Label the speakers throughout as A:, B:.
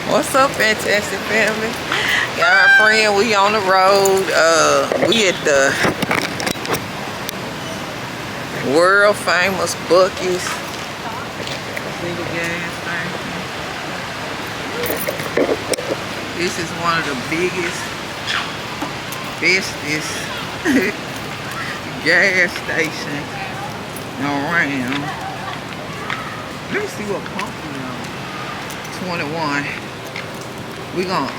A: What's up, fantastic family? Y'all friend, we on the road. We at the world famous Buc-ees. See the gas station. This is one of the biggest, bestest gas stations around. Let me see what pump we on. 21. We gonna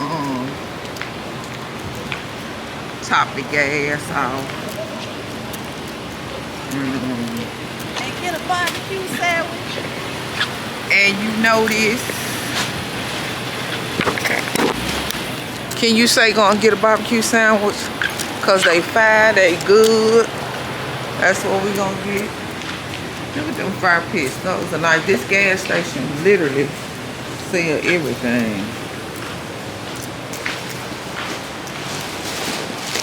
A: top the gas off.
B: And get a barbecue sandwich.
A: And you know this. Can you say gonna get a barbecue sandwich? Cause they fire, they good. That's what we gonna get. Look at them fire pits. Those are nice. This gas station literally sell everything.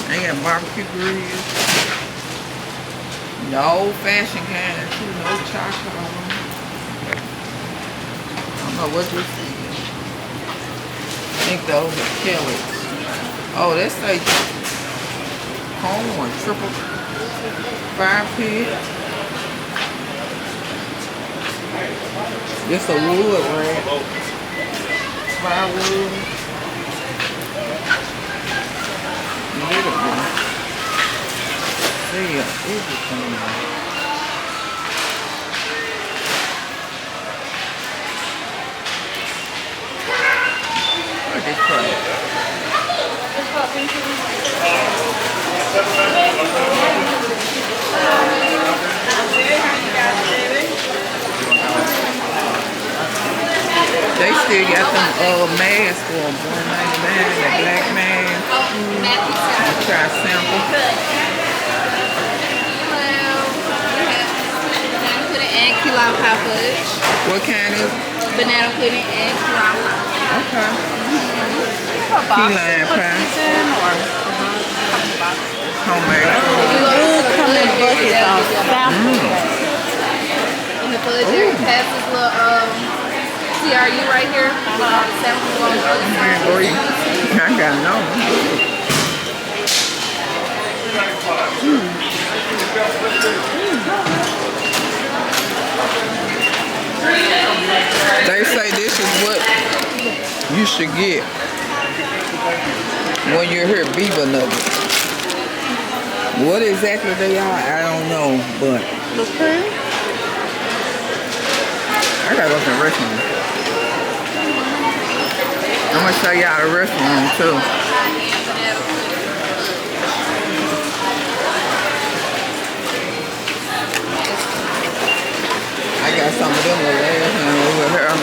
A: They got barbecue grills. The old fashioned kind too, no charcoal. I don't know what this is. I think those are pellets. Oh, that's like corn, triple fire pit. This a wood rack. Firewood. Beautiful. See everything. Look at this place. They still got them masks for $1.99, the black mask. I'll try a sample.
B: Banana pudding and key lime pie fudge.
A: What kind is it?
B: Banana pudding and key lime pie.
A: Okay. Key lime pie. Homemade.
B: Come in buckets on and the fudge there has this little TRU right here. Samples on the other side.
A: I got no. They say this is what you should get when you're here, beaver nuggets. What exactly they are, I don't know, but I gotta go to the restaurant. I'm gonna show y'all the restaurant too. I got some of them last time over here.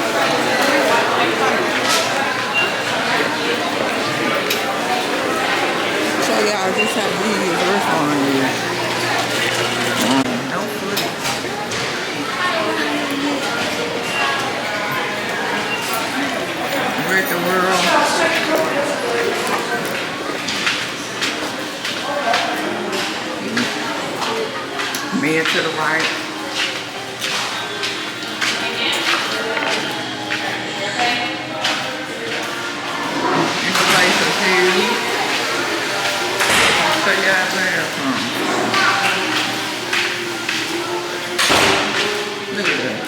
A: Show y'all just how big this restaurant is. No foodie. We're at the world. Men to the right. Look at that.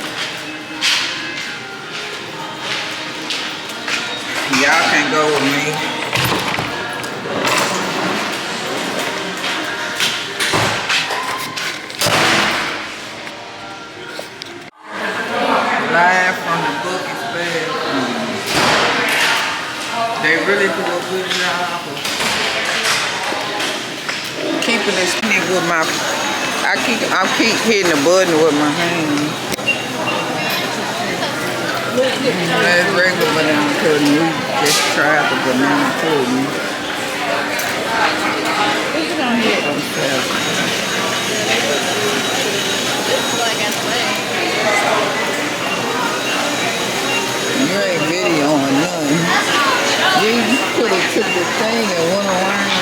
A: Y'all can go with me. Live from the Buc-ee's bathroom. They really do a good job of keeping this thing with my. I keep hitting the button with my hand. That's regular banana pudding. We just tried the banana pudding. You ain't videoing nothing. You could have took the thing and went around.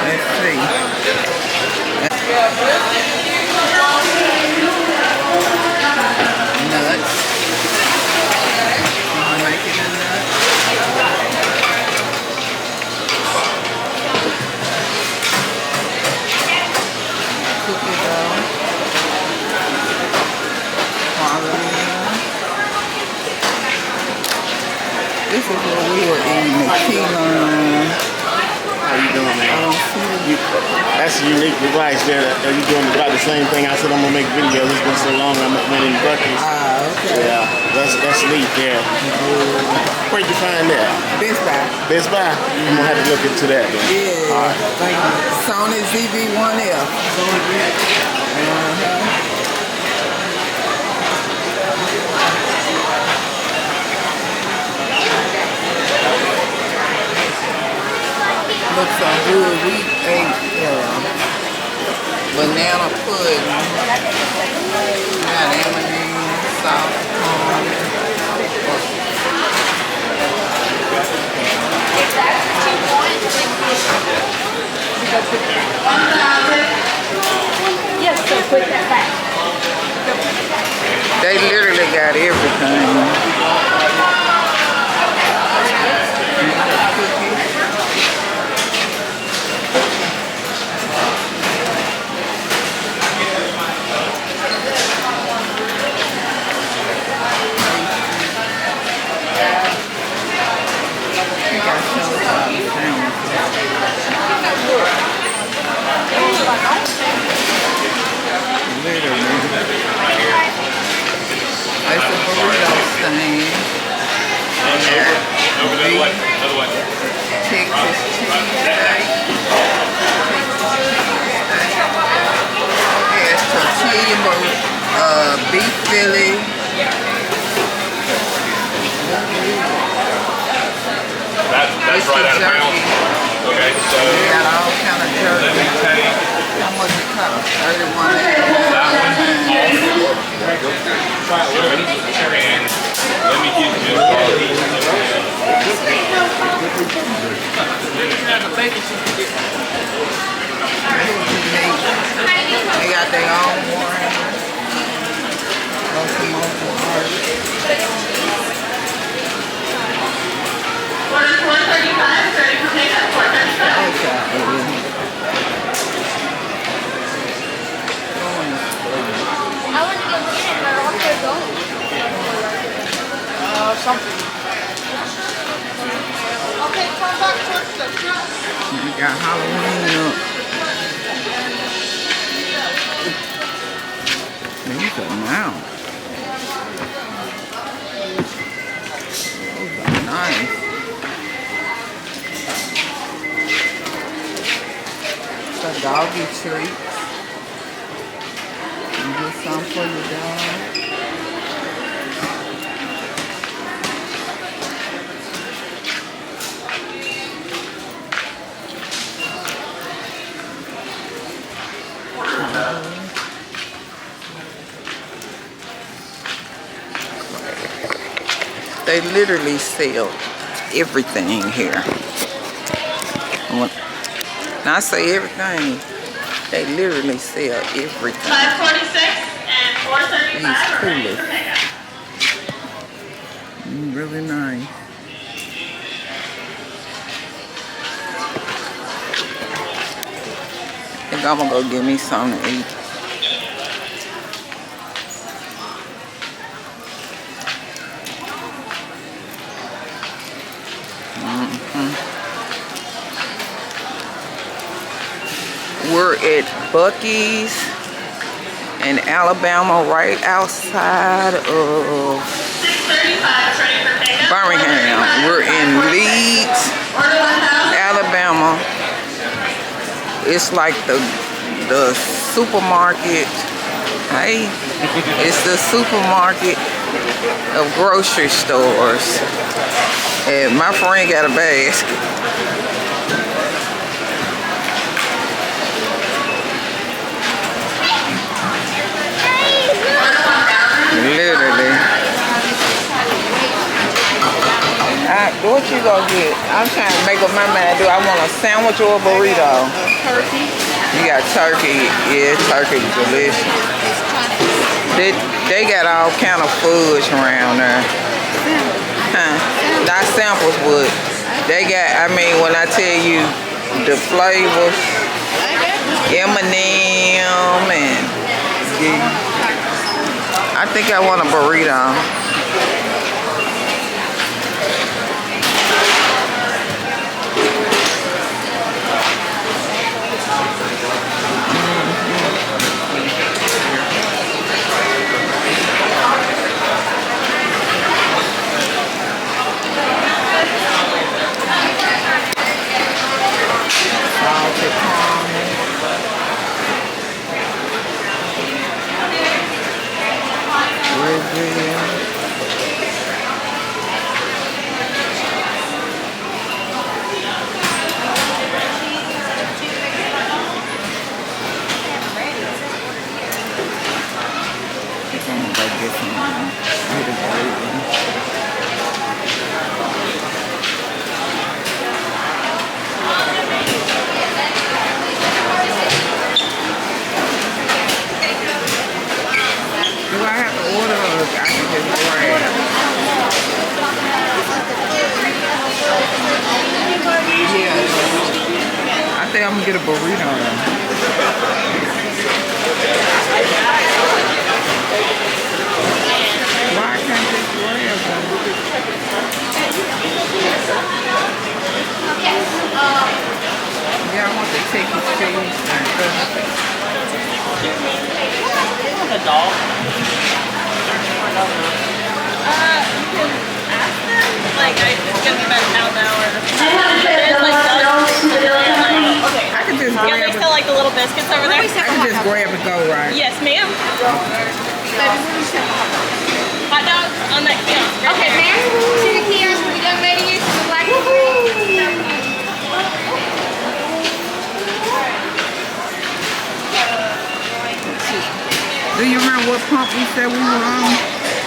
A: Let's see. cookie dough. Quality. This is what we were eating, the key lime.
C: How you doing, man?
A: I don't see it.
C: That's a unique device there. Are you doing about the same thing? I said I'm gonna make videos. It's been so long. I'm running Buc-ees.
A: Ah, okay.
C: Yeah, that's neat there. Where'd you find that?
A: Best Buy.
C: Best Buy. I'm gonna have to look into that. Then.
A: Yeah.
C: All right.
A: Thank you. Sony ZV-1F. Looks so good. We ate banana pudding. We got M&M's, soft corn.
B: Yes, so put that back.
A: They literally got everything. It's a burrito stand. Texas cheesesteak. Yes, tortilla, beef Philly.
D: That's right out of bounds. Okay, so
A: We got all kind of jerky.
D: let me take
A: How much it cost? $31.99.
D: and let me give you a call.
A: They got their own warranty.
E: Order 435, ready for pickup, 435.
B: I want to go get it, but I'll have to go. Something. Okay, come back towards the truck.
A: You got Halloween up. These are now. Those are nice. It's a doggy treat. You get some for your dog. They literally sell everything here. When I say everything, they literally sell everything.
E: 546 and 435
A: These
E: are ready
A: coolers.
E: for pickup.
A: Really nice. I think I'm gonna go get me something to eat. We're at Buc-ees in Alabama, right outside of
E: 635 ready for pickup.
A: Birmingham. We're in Leeds,
E: Order 1000.
A: Alabama. It's like the supermarket. Hey, it's the supermarket of grocery stores. And my friend got a basket. Literally. What you gonna get? I'm trying to make up my mind. Do I want a sandwich or a burrito?
B: Turkey.
A: You got turkey. Yeah, turkey is delicious. They got all kind of foods around there. Huh? Not samples, but they got, I mean, when I tell you the flavors, M&M's, buc-ee. I think I want a burrito. I'm gonna get a burrito. Why can't they grab them? Yeah, I want the chicken cheese and stuff.
F: A dog?
B: You can ask them. Like, it's gonna be about an hour. Okay.
A: I can just
B: Yeah,
A: grab
B: they
A: it.
B: sell like the little biscuits over there.
A: I can just grab and go, right?
B: Yes, ma'am. Hot dogs on that kiosk. Right
G: Okay,
B: there.
G: ma'am. To the kiosk, we done ready you to the black and green.
A: Do you remember what pump we said we were on?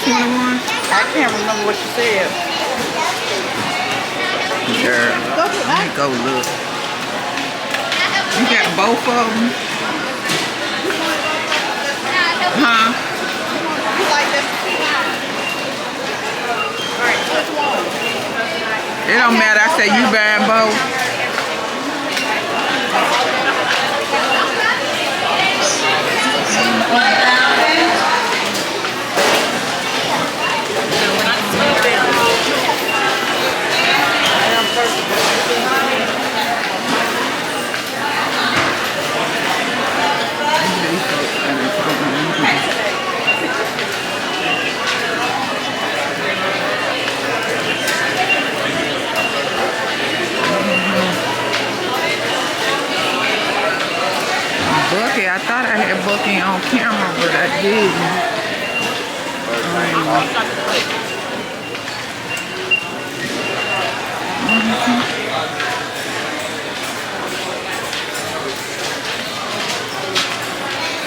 A: 21?
F: I can't remember what she said.
A: Girl, let me go look. You got both of them? Huh?
F: You like this? Alright, which one?
A: It don't matter. I said you buying both. Buc-ee, I thought I had Buc-ee on camera, but I didn't.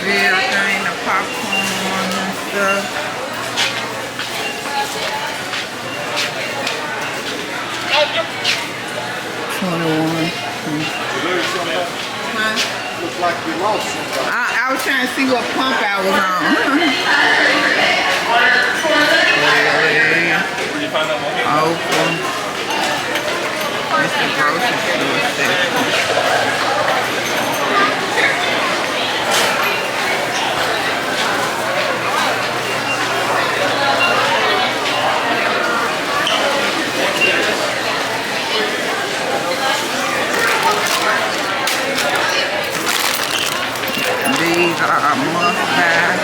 A: Everything, the popcorn and stuff.
C: Looks like you lost somebody.
A: I was trying to see what pump I was on.
D: Where'd you find that one?
A: Open. It's the grocery store section. These are must-have.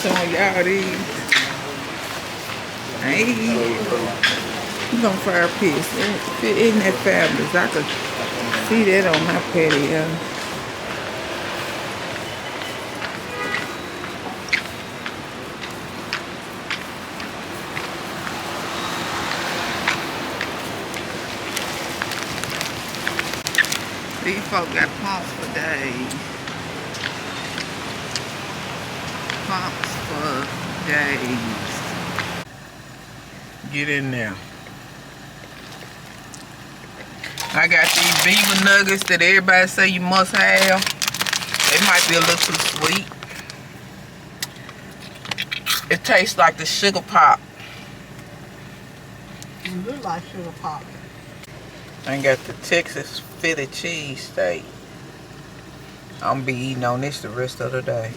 A: Showing y'all these. Hey, you gonna fire piss? Isn't that fabulous? I could see that on my patio. These folk got pumps for days. Pumps for days. Get in there. I got these beaver nuggets that everybody say you must have. They might be a little too sweet. It tastes like the sugar pop.
F: You look like sugar pop.
A: I got the Texas Philly cheese steak. I'm gonna be eating on this the rest of the day.